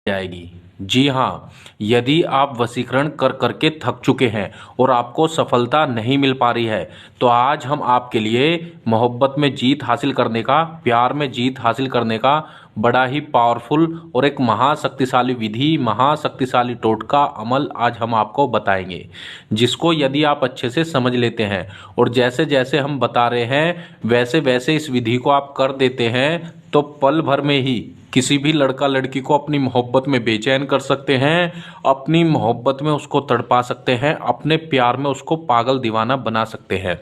जाएगी। जी हाँ, यदि आप वशीकरण कर करके थक चुके हैं और आपको सफलता नहीं मिल पा रही है, तो आज हम आपके लिए मोहब्बत में जीत हासिल करने का, प्यार में जीत हासिल करने का बड़ा ही पावरफुल और एक महाशक्तिशाली विधि, महाशक्तिशाली टोटका अमल आज हम आपको बताएंगे, जिसको यदि आप अच्छे से समझ लेते हैं और जैसे जैसे हम बता रहे हैं वैसे वैसे इस विधि को आप कर देते हैं, तो पल भर में ही किसी भी लड़का लड़की को अपनी मोहब्बत में बेचैन कर सकते हैं, अपनी मोहब्बत में उसको तड़पा सकते हैं, अपने प्यार में उसको पागल दीवाना बना सकते हैं।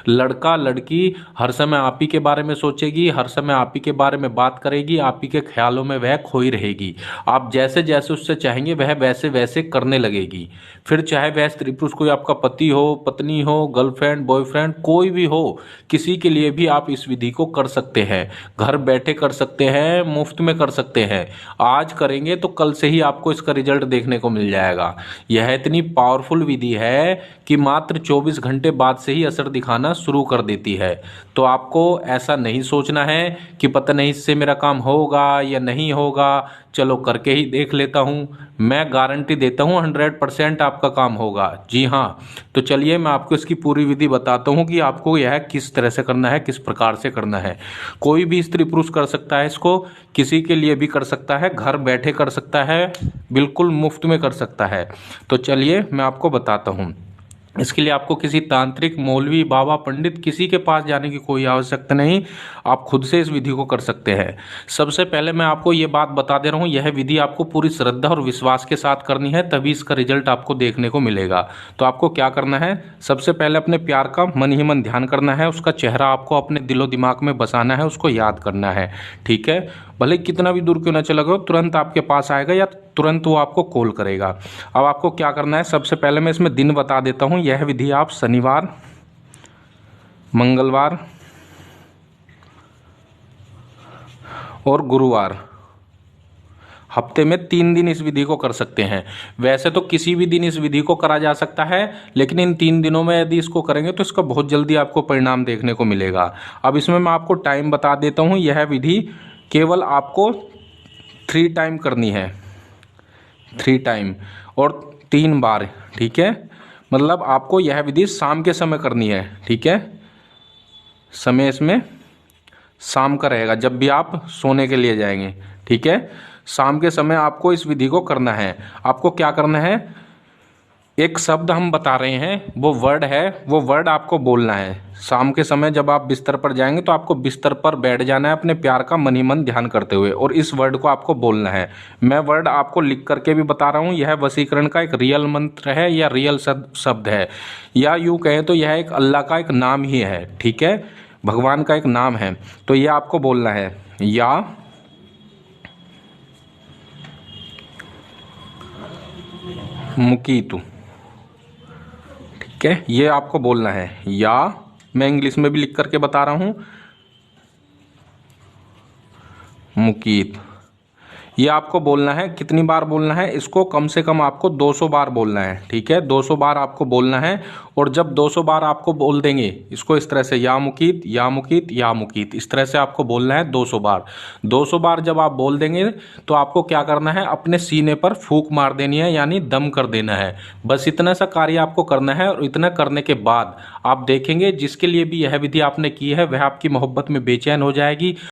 लड़का लड़की हर समय आप ही के बारे में सोचेगी, हर समय आप ही के बारे में बात करेगी, आप ही के ख्यालों में वह खोई रहेगी। आप जैसे जैसे उससे चाहेंगे वह वैसे वैसे करने लगेगी। फिर चाहे वह स्त्री पुरुष कोई आपका पति हो, पत्नी हो, गर्लफ्रेंड, बॉयफ्रेंड, कोई भी हो, किसी के लिए भी आप इस विधि को कर सकते हैं। घर बैठे कर सकते हैं, मुफ्त में कर सकते हैं। आज करेंगे तो कल से ही आपको इसका रिजल्ट देखने को मिल जाएगा। यह इतनी पावरफुल विधि है कि मात्र 24 घंटे बाद से ही असर दिखाना शुरू कर देती है। तो आपको ऐसा नहीं सोचना है कि पता नहीं इससे मेरा काम होगा या नहीं होगा, चलो करके ही देख लेता हूँ। मैं गारंटी देता हूँ 100% आपका काम होगा। जी हाँ, तो चलिए मैं आपको इसकी पूरी विधि बताता हूँ कि आपको यह किस तरह से करना है, किस प्रकार से करना है। कोई भी स्त्री पुरुष कर सकता है इसको, किसी के लिए भी कर सकता है, घर बैठे कर सकता है, बिल्कुल मुफ्त में कर सकता है। तो चलिए मैं आपको बताता हूँ। इसके लिए आपको किसी तांत्रिक, मौलवी, बाबा, पंडित किसी के पास जाने की कोई आवश्यकता नहीं, आप खुद से इस विधि को कर सकते हैं। सबसे पहले मैं आपको ये बात बता दे रहा हूँ, यह विधि आपको पूरी श्रद्धा और विश्वास के साथ करनी है, तभी इसका रिजल्ट आपको देखने को मिलेगा। तो आपको क्या करना है, सबसे पहले अपने प्यार का मन ही मन ध्यान करना है, उसका चेहरा आपको अपने दिलो दिमाग में बसाना है, उसको याद करना है। ठीक है, भले कितना भी दूर क्यों ना चला गया, तुरंत आपके पास आएगा या तुरंत वो आपको कॉल करेगा। अब आपको क्या करना है, सबसे पहले मैं इसमें दिन बता देता हूँ। यह विधि आप शनिवार, मंगलवार और गुरुवार, हफ्ते में 3 दिन इस विधि को कर सकते हैं। वैसे तो किसी भी दिन इस विधि को करा जा सकता है, लेकिन इन 3 दिनों में यदि इसको करेंगे तो इसका बहुत जल्दी आपको परिणाम देखने को मिलेगा। अब इसमें मैं आपको टाइम बता देता हूँ। यह विधि केवल आपको 3 टाइम करनी है, 3 टाइम और 3 बार। ठीक है, मतलब आपको यह विधि शाम के समय करनी है। ठीक है, समय इसमें शाम का रहेगा, जब भी आप सोने के लिए जाएंगे। ठीक है, शाम के समय आपको इस विधि को करना है। आपको क्या करना है, एक शब्द हम बता रहे हैं, वो वर्ड है, वो वर्ड आपको बोलना है। शाम के समय जब आप बिस्तर पर जाएंगे तो आपको बिस्तर पर बैठ जाना है अपने प्यार का मन ही मन ध्यान करते हुए, और इस वर्ड को आपको बोलना है। मैं वर्ड आपको लिख करके भी बता रहा हूँ। यह वशीकरण का एक रियल मंत्र है या रियल शब्द है, या यूँ कहें तो यह एक अल्लाह का एक नाम ही है। ठीक है, भगवान का एक नाम है। तो यह आपको बोलना है, या मुकीतु। ठीक है, ये आपको बोलना है, या मैं इंग्लिश में भी लिख करके बता रहा हूँ, मुकीत। ये आपको बोलना है। कितनी बार बोलना है इसको, कम से कम आपको 200 बार बोलना है। ठीक है, 200 बार आपको बोलना है। और जब 200 बार आपको बोल देंगे इसको इस तरह से, या मुकीत, या मुकीत, या मुकीत, इस तरह से आपको बोलना है 200 बार। 200 बार जब आप बोल देंगे तो आपको क्या करना है, अपने सीने पर फूंक मार देनी है, यानी दम कर देना है। बस इतना सा कार्य आपको करना है, और इतना करने के बाद आप देखेंगे जिसके लिए भी यह विधि आपने की है वह आपकी मोहब्बत में बेचैन हो जाएगी।